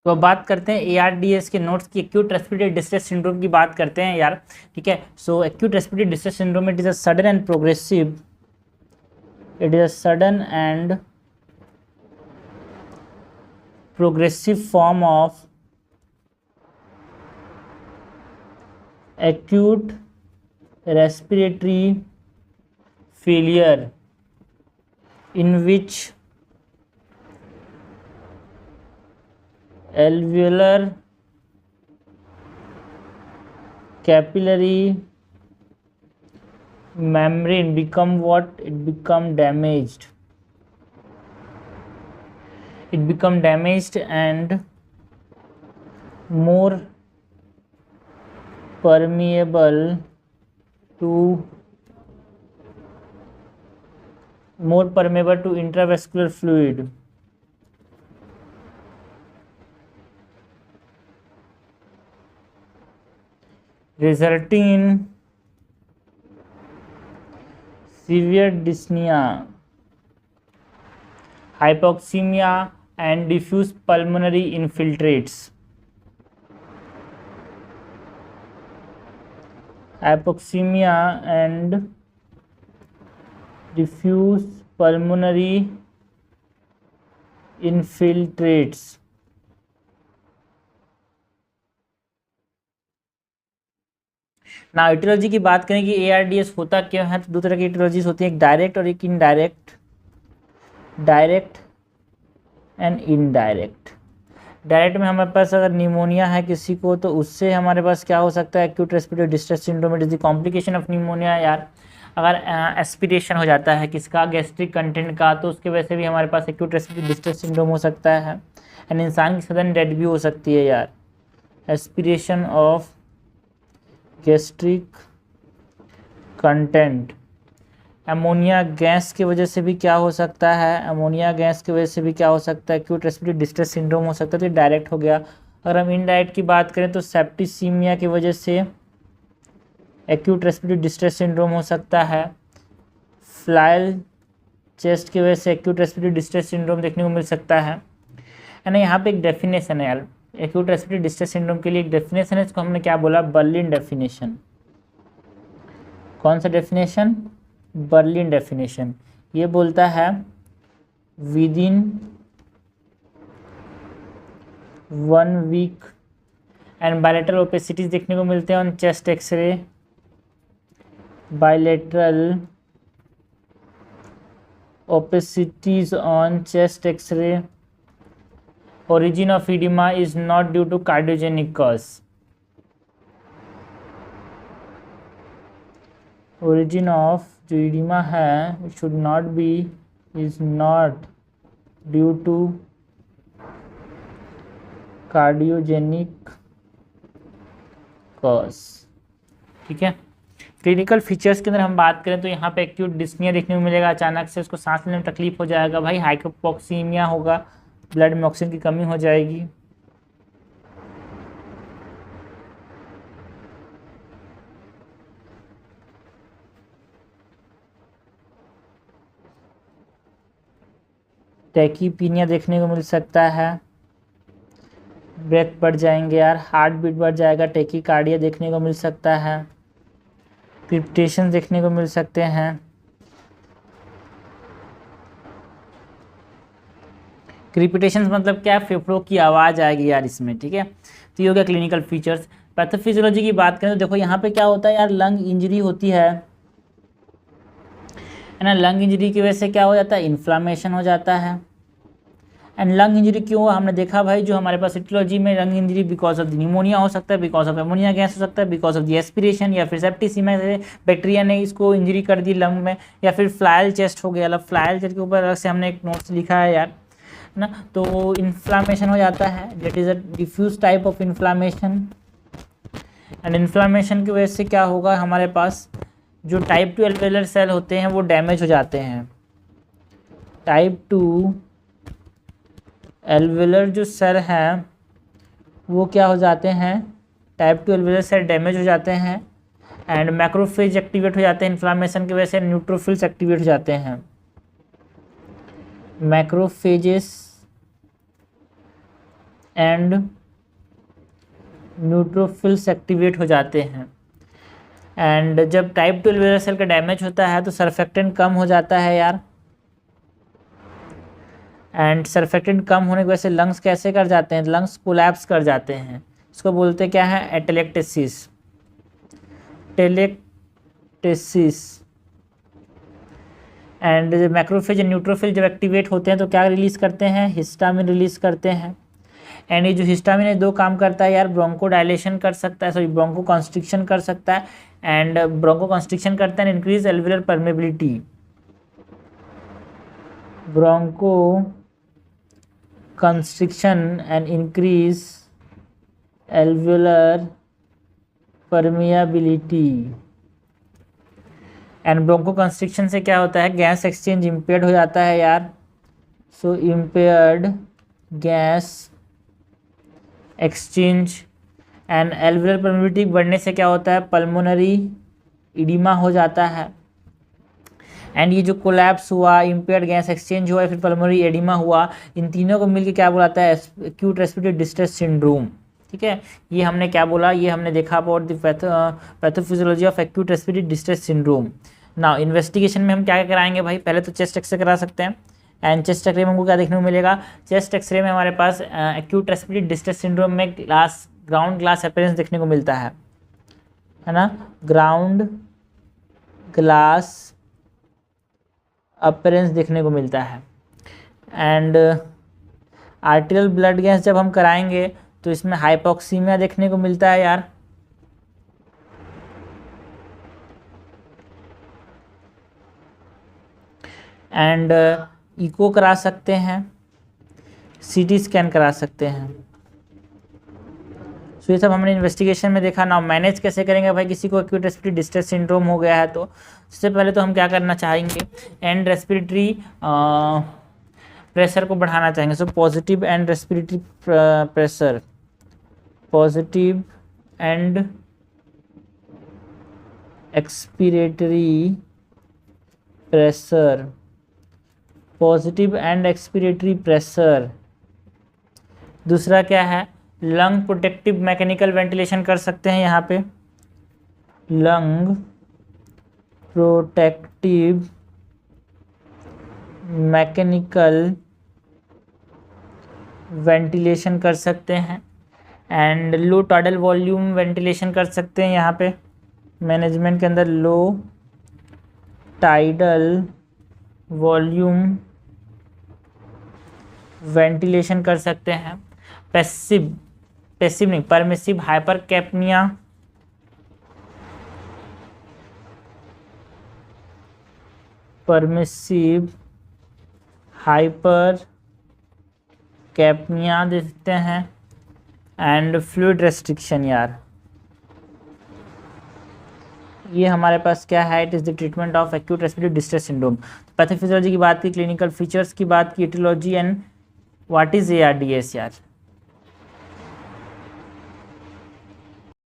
तो अब बात करते हैं ARDS के नोट्स की। एक्यूट रेस्पिरेटरी डिस्ट्रेस सिंड्रोम की बात करते हैं यार, ठीक है। So acute respiratory distress syndrome it is a sudden and progressive, it is a sudden and progressive form of acute respiratory failure in which alveolar capillary membrane become what? It become damaged. It become damaged and more permeable to intravascular fluid, resulting in severe dyspnea, hypoxemia and diffuse pulmonary infiltrates. Hypoxemia and diffuse pulmonary infiltrates. ना aetiology की बात करें कि ARDS होता क्या है, तो दो तरह की ईटियोलॉजीज होती है, एक डायरेक्ट और एक indirect. Direct and indirect. Direct में हमारे पास अगर निमोनिया है किसी को, तो उससे हमारे पास क्या हो सकता है? Acute respiratory distress syndrome it is the complication of pneumonia यार। अगर एस्पिरेशन हो जाता है किसका? गैस्ट्रिक कंटेंट का, तो उसके वजह से भी हमारे पास एक्यूट रेस्पिरेटरी डिस्ट्रेस सिंड्रोम हो सकता है। एंड इंसान की सडन डेथ भी हो सकती है यार। Aspiration of gastric content. Ammonia gas की वजह से भी क्या हो सकता है? अमोनिया गैस की वजह से भी क्या हो सकता है? एक्यूट रेस्पिरेटरी डिस्ट्रेस सिंड्रोम हो सकता है। तो ये डायरेक्ट हो गया। अगर हम इनडायरेक्ट की बात करें तो सेप्टिसीमिया की वजह से एक्यूट रेस्पिरेटरी डिस्ट्रेस सिंड्रोम हो सकता है। फ्लाइल चेस्ट की वजह से एक्यूट रेस्पिरेटरी डिस्ट्रेस सिंड्रोम देखने को मिल सकता है ना। यहाँ पे एक डेफिनेशन है यार, एक्यूट रेस्पिरेटरी डिस्ट्रेस सिंड्रोम के लिए एक डेफिनेशन है, इसको हमने क्या बोला? Berlin definition. कौन सा डेफिनेशन? Berlin definition. ये बोलता है within 1 week and bilateral opacities देखने को मिलते हैं on chest X-ray. Bilateral opacities on chest x-ray. Origin of edema is not due to cardiogenic cause. Origin of जो edema है it should not be, is not due to cardiogenic cause। ठीक है। Clinical features के अंदर हम बात करें तो यहाँ पे एक्यूट डिस्निया देखने को मिलेगा, अचानक से उसको सांस लेने में तकलीफ हो जाएगा भाई। हाइपोक्सीमिया होगा, ब्लड में ऑक्सीजन की कमी हो जाएगी। टैकीपीनिया देखने को मिल सकता है, ब्रेथ बढ़ जाएंगे यार, हार्ट बीट बढ़ जाएगा, टैकीकार्डिया देखने को मिल सकता है, क्रिप्टेशन देखने को मिल सकते हैं। क्रिपिटेशन मतलब क्या? फेफड़ों की आवाज़ आएगी यार इसमें, ठीक है। तो ये हो गया क्लिनिकल फीचर्स। पैथोफिजियोलॉजी की बात करें तो देखो यहाँ पे क्या होता है यार, लंग इंजरी होती है ना। लंग इंजरी की वजह से क्या हो जाता है? इन्फ्लामेशन हो जाता है। एंड लंग इंजरी क्यों? हमने देखा भाई जो हमारे पास इटियोलॉजी में lung injury because of the pneumonia हो सकता है, बिकॉज ऑफ अमोनिया गैस हो सकता है, बिकॉज ऑफ द एस्पिरेशन, या फिर सेप्टिसीमिया से बैक्टीरिया ने इसको इंजरी कर दी लंग में, या फिर फ्लायल चेस्ट हो गया। फ्लायल चेस्ट के ऊपर अलग से हमने एक नोट्स लिखा है यार ना। तो इन्फ्लामेशन हो जाता है, that is a diffuse type of inflammation. And inflammation की वजह से क्या होगा? हमारे पास जो टाइप 2 एल्वेलर सेल होते हैं वो डैमेज हो जाते हैं। टाइप 2 एल्वेलर जो सेल हैं वो क्या हो जाते हैं? टाइप 2 एल्वेलर सेल डैमेज हो जाते हैं एंड मैक्रोफेज एक्टिवेट हो जाते हैं इन्फ्लामेशन की वजह से, न्यूट्रोफिल्स एक्टिवेट हो जाते हैं। मैक्रोफेजेस एंड न्यूट्रोफिल्स एक्टिवेट हो जाते हैं। एंड जब टाइप 2 एल्वेओलर सेल का डैमेज होता है तो सरफेक्टेंट कम हो जाता है यार, एंड सरफेक्टेंट कम होने की वजह से लंग्स कैसे कर जाते हैं, लंग्स कोलैप्स कर जाते हैं। इसको बोलते क्या है, atelectasis, atelectasis. And macrophage and neutrophil जब एक्टिवेट होते हैं तो क्या रिलीज करते हैं, हिस्टामिन रिलीज करते हैं। एंड ये जो हिस्टामिन है दो काम करता है यार, ब्रोंको डायलेशन कर सकता है, सॉरी ब्रोंको कॉन्स्ट्रिक्शन कर सकता है, एंड ब्रोंको कॉन्स्ट्रिक्शन करता है, increase alveolar permeability, broncho constriction and increase alveolar permeability। And bronchoconstriction से क्या होता है, गैस एक्सचेंज इम्पेयर्ड हो जाता है यार। So impaired gas exchange and alveolar permeability बढ़ने से क्या होता है, पल्मोनरी इडिमा हो जाता है। एंड ये जो कोलैप्स हुआ, इम्पेयर्ड गैस एक्सचेंज हुआ, फिर पल्मोनरी एडिमा हुआ, इन तीनों को मिलकर क्या बुलाता है, एक्यूट रेस्पिरेटरी डिस्ट्रेस सिंड्रोम। ठीक है, ये हमने क्या बोला, ये हमने देखा about the pathophysiology of acute respiratory distress syndrome. Now investigation में हम क्या क्या कराएंगे भाई, पहले तो चेस्ट एक्सरे करा सकते हैं। एंड चेस्ट एक्सरे में हमको क्या देखने को मिलेगा, चेस्ट एक्सरे में हमारे पास एक्यूट रेस्पिरेटरी डिस्ट्रेस सिंड्रोम में ग्राउंड ग्लास अपीयरेंस देखने को मिलता है ना, ग्राउंड ग्लास अपीयरेंस देखने को मिलता है। एंड आर्टेरियल ब्लड गैस जब हम कराएंगे तो इसमें हाइपोक्सीमिया देखने को मिलता है यार। एंड इको करा सकते हैं, सीटी स्कैन करा सकते हैं। तो ये सब हमने इन्वेस्टिगेशन में देखा। ना मैनेज कैसे करेंगे भाई, किसी को एक्यूट रेस्पिरेटरी डिस्ट्रेस सिंड्रोम हो गया है तो सबसे पहले तो हम क्या करना चाहेंगे, एंड रेस्पिरेटरी प्रेशर को बढ़ाना चाहेंगे। So positive and respiratory pressure, positive and expiratory pressure, positive and expiratory pressure. दूसरा क्या है, लंग प्रोटेक्टिव मैकेनिकल वेंटिलेशन कर सकते हैं यहाँ पे, लंग प्रोटेक्टिव मैकेनिकल वेंटिलेशन कर सकते हैं। And low tidal volume ventilation कर सकते हैं यहाँ पे मैनेजमेंट के अंदर, लो टाइडल वॉल्यूम वेंटिलेशन कर सकते हैं। पैसिव नहीं, परमिसिव हाइपर कैपनिया, परमिसिव हाइपर कैपनिया देखते हैं। एंड फ्लूइड रेस्ट्रिक्शन यार, ये हमारे पास क्या है, it is the treatment of acute respiratory distress syndrome. Pathophysiology की बात की, क्लिनिकल फीचर्स की बात की, aetiology and what is ARDS यार।